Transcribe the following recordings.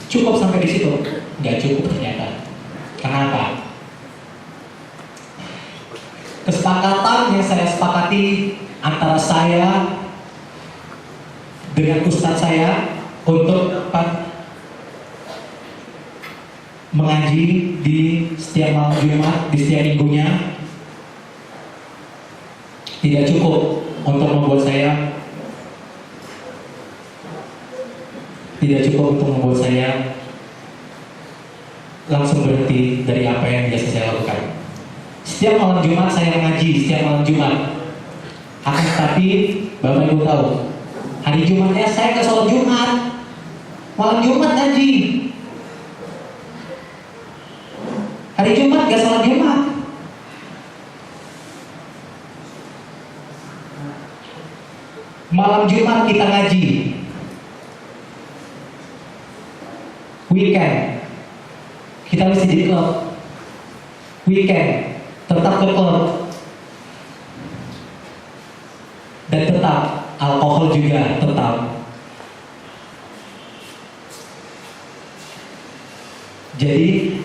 Cukup sampai di situ? Nggak cukup ternyata. Kenapa? Kesepakatan yang saya sepakati antara saya dengan ustadz saya untuk dapat mengaji di setiap malam Jumat, di setiap minggunya, tidak cukup untuk membuat saya langsung berhenti dari apa yang biasa saya lakukan. Setiap malam Jumat saya mengaji, setiap malam Jumat. Akan tetapi Bapak Ibu tahu, hari Jumatnya saya ke sholat Jumat, malam Jumat ngaji. Hari Jumat gak sholat Jumat. Malam Jumat kita ngaji. Weekend kita mesti di klub. Weekend tetap ke klub. Dan tetap alkohol juga tetap. Jadi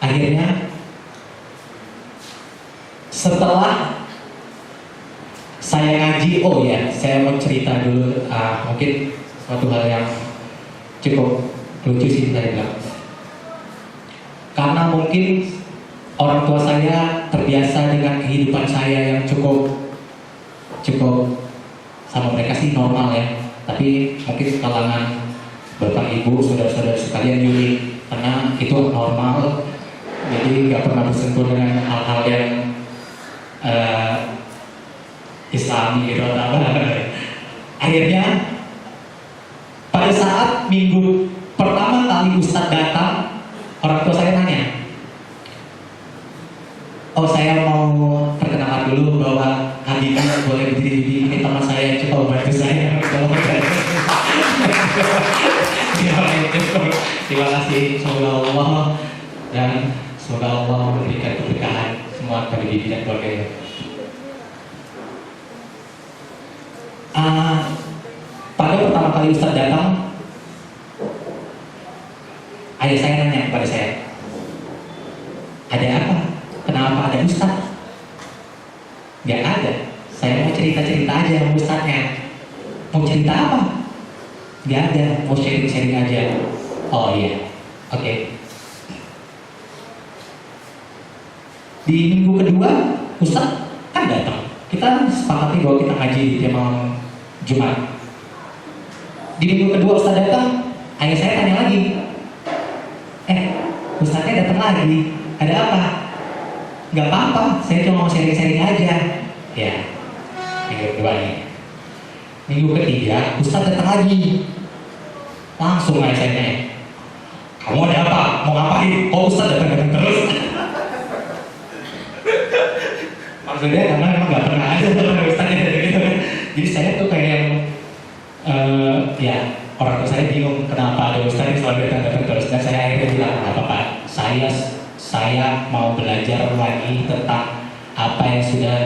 akhirnya setelah saya ngaji, oh ya, saya mau cerita dulu mungkin suatu hal yang cukup lucu sih saya bilang. Karena mungkin orang tua saya terbiasa dengan kehidupan saya yang cukup sama mereka sih normal ya. Tapi mungkin kalangan bapak ibu, saudara-saudara sekalian unik, karena itu normal. Jadi nggak pernah bersentuh dengan hal-hal yang Islami gitu atau apa. Akhirnya pada saat minggu pertama kali Ustadz datang, orang tua saya nanya, oh saya mau perkenalkan dulu bahwa Habibie boleh berdiri di ini teman saya, coba bantu saya. Terima kasih, semoga Allah dan semoga Allah memberikan keberkahan semua pada diri dan keluarganya. Pada pertama kali Ustadz datang, ayah saya nanya kepada saya, ada apa? Kenapa ada Ustadz? Gak ada. Saya mau cerita-cerita aja sama Ustadznya. Mau cerita apa? Gak ada. Mau sharing-sharing aja. Oh iya. Oke. Di minggu kedua, Ustadz kan datang. Kita sepakati bahwa kita ngaji di tiap malam Jumat. Di minggu kedua Ustadz datang, ayah saya tanya lagi, Ustadznya datang lagi. Ada apa? Gak apa-apa, saya cuma mau sharing-sharing aja. Ya, minggu kedua ini. Minggu ketiga, Ustadz datang lagi. Langsung ayah saya nanya, kamu ada apa? Mau ngapain? Oh, Ustadz datang terus. Maksudnya karena emang gak pernah aja Ustadznya gitu. Jadi saya tuh kayak ya orang tua saya bingung kenapa ada Ustadz yang selalu datang terus. Dan saya akhirnya bilang, gak apa-apa, saya mau belajar lagi tentang apa yang sudah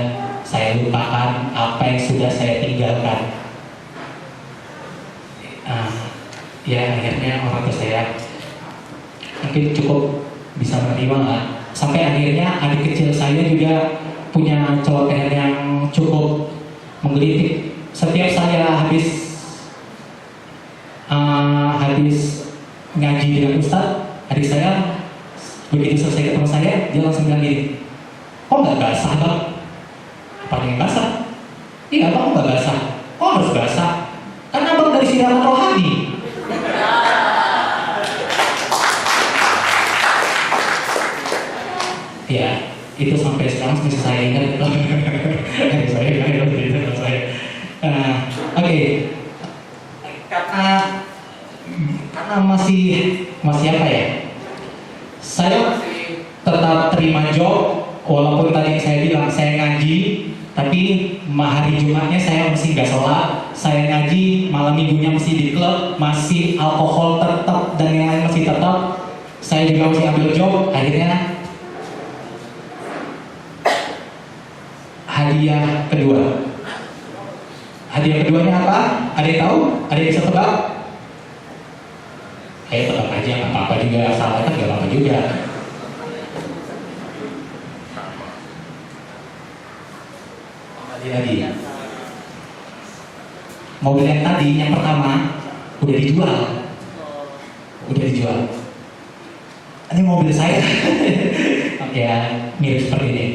saya lupakan, apa yang sudah saya tinggalkan. Ya akhirnya orang tua saya mungkin cukup bisa menerima lah. Sampai akhirnya adik kecil saya juga punya celotehan yang cukup menggelitik. Setiap saya habis ngaji dengan Ustadz, adik saya begitu selesai ketemu saya, dia langsung bilang gini, kok nggak basah bang? Apa yang basah? Iya bang, nggak basah. Kok harus basah? Kan abang dari siraman rohani. Ya, itu sampai sekarang masih saya ingat. Saya ingat itu saya. Oke. Karena masih apa ya? Saya masih tetap terima job, walaupun tadi saya bilang saya ngaji, tapi hari Jumatnya saya masih nggak sholat, saya ngaji, malam minggunya masih di klub, masih alkohol tetap dan yang lain masih tetap, saya juga masih ambil job. Akhirnya hadiah kedua Hadiah keduanya apa? Ada yang tahu? Ada yang bisa tebak? Ayo tebak aja, nggak apa-apa juga. Salah kan nggak apa-apa juga. Lagi. Mobil yang tadi, yang pertama, udah dijual. Udah dijual. Ini mobil saya. Ya, mirip seperti ini.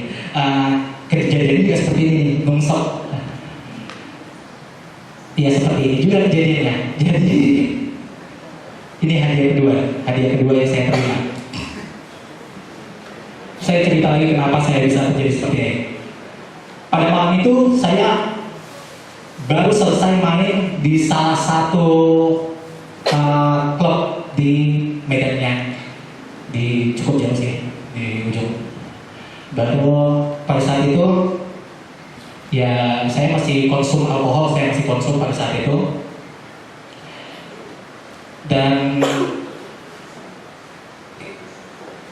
Kejadiannya juga seperti ini, nungsok. Ya seperti ini juga kejadiannya. Jadi ini hadiah kedua yang saya terima. Saya cerita lagi kenapa saya bisa terjadi seperti ini. Pada malam itu saya baru selesai main di salah satu klub di Medannya, di cukup jauh sih, di ujung. Baru pada saat itu ya saya masih konsum alkohol, saya masih konsum pada saat itu. Dan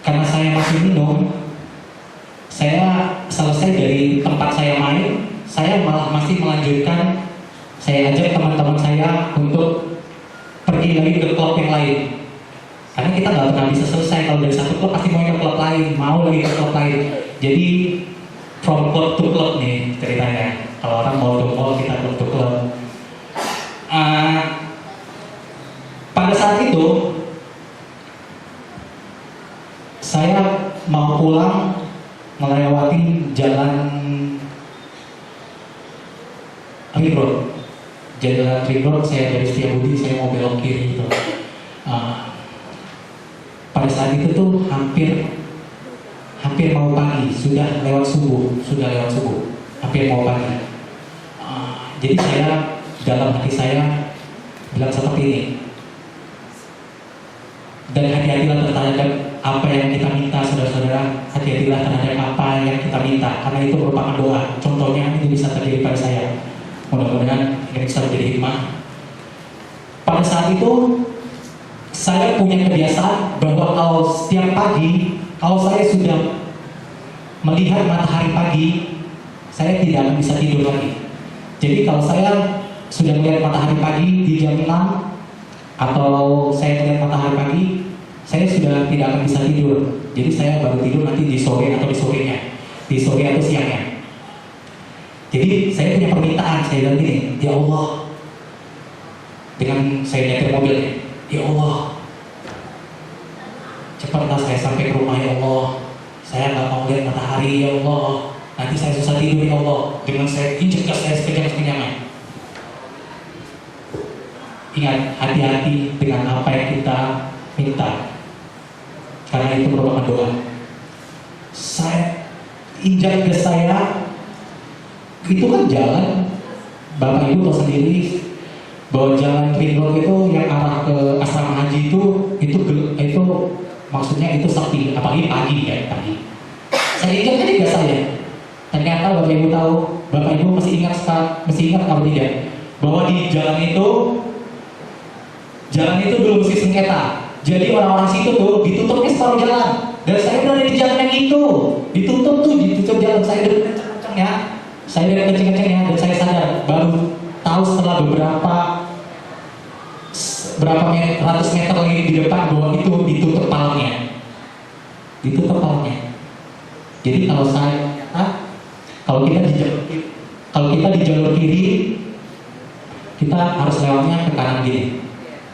karena saya masih minum, saya selesai dari tempat saya main, saya malah masih melanjutkan. Saya ajak teman-teman saya untuk pergi lagi ke klub yang lain. Karena kita nggak pernah bisa selesai, kalau dari satu klub pasti mau ke klub lain, mau lagi ke klub lain. Jadi from club to club nih ceritanya. Kalau orang mau ke mall, kita club to club. Pada saat itu saya mau pulang melewati jalan Ring Road. Jalan Ring Road, saya dari Setiabudi, saya mau belok kiri gitu. Pada saat itu tuh hampir mau pagi, sudah lewat subuh, hampir mau pagi. Jadi saya dalam hati saya bilang seperti ini. Dan hati-hatilah terhadap apa yang kita minta, saudara-saudara. Hati-hatilah terhadap apa yang kita minta, karena itu merupakan doa. Contohnya ini bisa terjadi pada saya. Mudah-mudahan ini bisa menjadi hikmah. Pada saat itu saya punya kebiasaan bahwa kalau setiap pagi, kalau saya sudah melihat matahari pagi, saya tidak akan bisa tidur lagi. Jadi kalau saya sudah melihat matahari pagi di jam 6, atau saya melihat matahari pagi, saya sudah tidak akan bisa tidur. Jadi saya baru tidur nanti di sore atau di sorenya, di sore atau siangnya. Jadi saya punya permintaan, saya bilang gini, ya Allah, dengan saya nyetir mobilnya, ya Allah, cepatlah saya sampai ke rumah ya Allah. Saya nggak mau lihat matahari ya Allah. Nanti saya susah tidur ya Allah. Dengan saya injek gas saya sekejap-sekejapnya. Ingat, hati-hati dengan apa yang kita minta, karena itu merupakan doa. Saya injak gas saya, itu kan jalan, Bapak Ibu tahu sendiri bahwa jalan Ring Road itu yang arah ke asrama haji itu maksudnya itu sepi, apalagi pagi ya, pagi. Saya ingat aja gas saya. Ternyata Bapak Ibu tahu, Bapak Ibu masih ingat atau tidak, bahwa di jalan itu dulu mesti sengketa. Jadi orang-orang situ tuh ditutupnya separuh jalan. Dan saya berada di jalan yang itu, ditutup jalan. Saya dari kenceng-kencengnya, dan saya sadar baru tahu setelah berapa ratus meter lagi di depan bahwa itu ditutup palnya. Jadi kalau kita di jalur kiri, kita harus lewatnya ke kanan gini.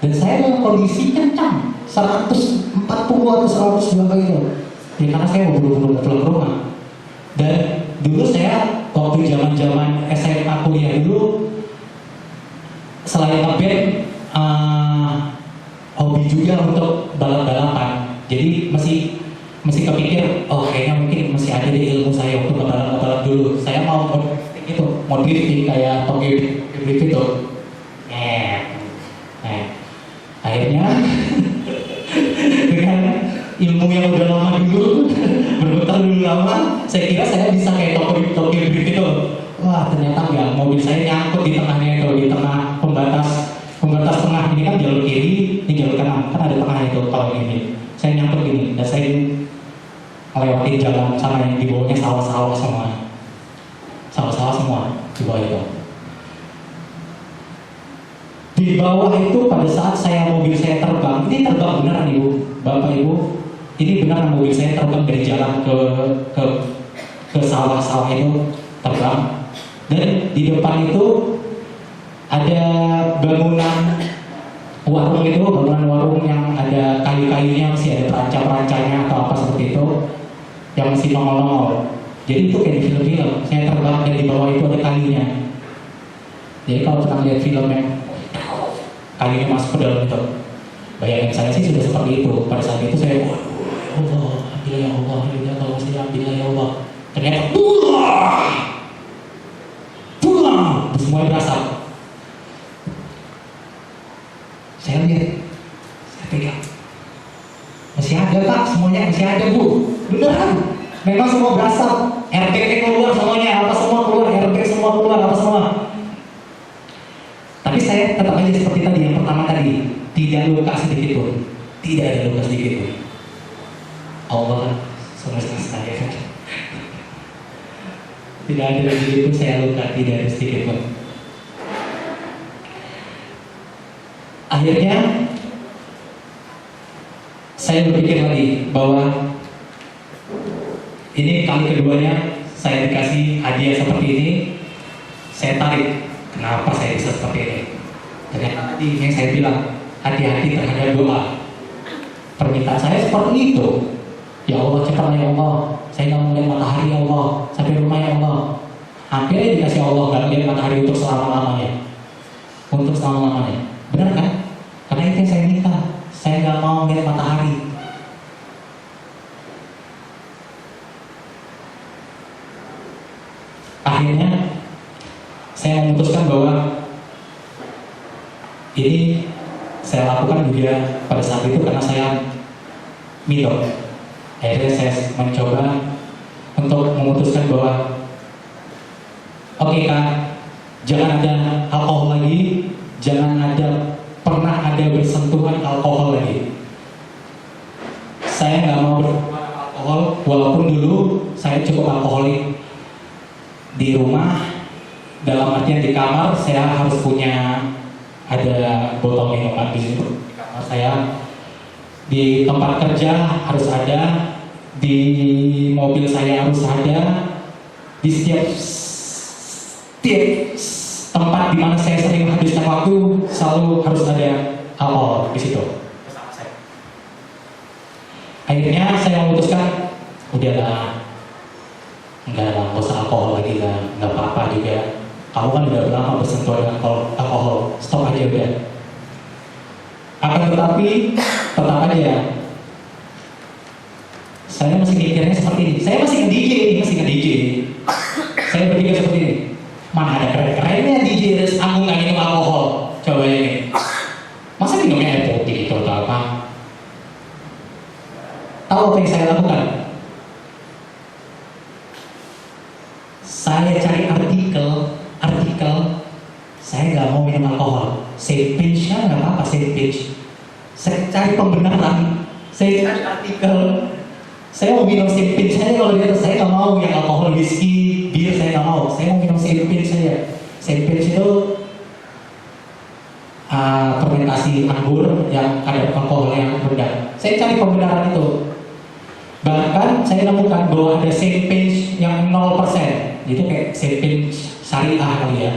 Dan saya dalam kondisi kencang 140 atau 100 juga itu. Ya karena saya mau buru-buru pulang ke rumah. Dan dulu saya waktu zaman SMA kuliah dulu, selain ngeband, hobi juga untuk balap-balapan. Jadi masih kepikir, oh kayaknya mungkin masih ada di ilmu saya untuk balap-balap dulu. Saya mau drifting kayak Tokyo Drift itu. Akhirnya dengan ilmu yang udah lama dulu, berputar dulu lama, saya kira saya bisa kayak Tokyo Drift itu. Wah ternyata enggak, mobil saya nyangkut di tengahnya itu, di tengah pembatas tengah. Ini kan jalur kiri, ini jalur kanan, kan ada tengah itu kalau ini. Saya nyangkut gini, dan saya melewati jalan sana yang di bawahnya sawah-sawah semua di bawah itu. Di bawah itu pada saat mobil saya terbang, ini terbang beneran Ibu, Bapak Ibu, ini beneran mobil saya terbang dari jalan ke ke sawah-sawah itu terbang. Dan di depan itu ada bangunan warung itu, bangunan warung yang ada kayu-kayunya, masih ada peranca-perancanya atau apa seperti itu, yang masih nongol-nongol. Jadi itu kayak di film-film, saya terbang dan di bawah itu ada kayunya. Jadi kalau pernah lihat film yang kayunya masuk ke dalam itu, bayangin saya sih sudah seperti itu. Pada saat itu saya, waduh, ya Allah, ambil ya Allah, ya Allah, saya ambil ya Allah. Ternyata, pulang, semuanya berasap. Saya lihat, saya pegang, masih ada Pak, semuanya masih ada Bu, beneran. Memang semua berasap, airbag keluar semuanya, apa semua keluar, airbag semua keluar, apa semua. Tapi saya tetap aja seperti tadi, yang pertama tadi, tidak luka sedikit pun, tidak ada luka sedikit pun. Allah semesta saya, tidak ada sedikit pun saya luka, tidak ada sedikit pun. Akhirnya saya berpikir lagi bahwa ini kali keduanya saya dikasih hadiah seperti ini. Saya tarik, kenapa saya bisa seperti ini? Ternyata tadi yang saya bilang, hati-hati terhadap doa. Permintaan saya seperti itu. Ya Allah, cepatlah ya Allah, saya nggak melihat matahari ya Allah, sampai rumah ya Allah. Akhirnya dikasih Allah nggak melihat matahari untuk selama-lamanya, untuk selama-lamanya. Benar kan? Karena itu yang saya minta. Saya nggak mau melihat matahari. Akhirnya saya memutuskan bahwa ini saya lakukan juga pada saat itu karena saya minum. Akhirnya saya mencoba untuk memutuskan bahwa oke Kak, jangan ada alkohol lagi, jangan pernah ada bersentuhan alkohol lagi. Saya nggak mau bersentuhan alkohol, walaupun dulu saya cukup alkoholik. Di rumah, dalam artian di kamar, saya harus punya ada botol minuman di situ. Di kamar saya, di tempat kerja harus ada, di mobil saya harus ada, di setiap tempat di mana saya sering menghabiskan waktu selalu harus ada alkohol di situ bersama saya. Akhirnya saya memutuskan, udahlah. Enggak lah, nggak usah alkohol lagi lah, nggak apa-apa juga. Kamu kan udah lama bersentuhan dengan alkohol, stop aja udah. Akan tetapi, tetap aja. Saya masih mikirnya seperti ini. Saya masih nge-DJ. Saya berpikir seperti ini. Mana ada keren-kerennya DJ terus aku nggak minum alkohol. Coba ini. Masa minumnya air putih gitu atau apa? Tahu apa yang saya lakukan? Saya cari artikel, saya nggak mau minum alkohol. Safe page-nya nggak apa-apa, safe page. Saya cari pembenaran, saya cari artikel. Saya mau minum safe page saya kalau di atas, saya nggak mau yang alkohol, whisky, bir, saya nggak mau. Saya mau minum safe page saya. Safe page itu fermentasi anggur yang ada alkohol yang rendah. Saya cari pembenaran itu. Bahkan saya nemukan bahwa ada safe page yang 0%. Itu kayak safe page syariah kali ya.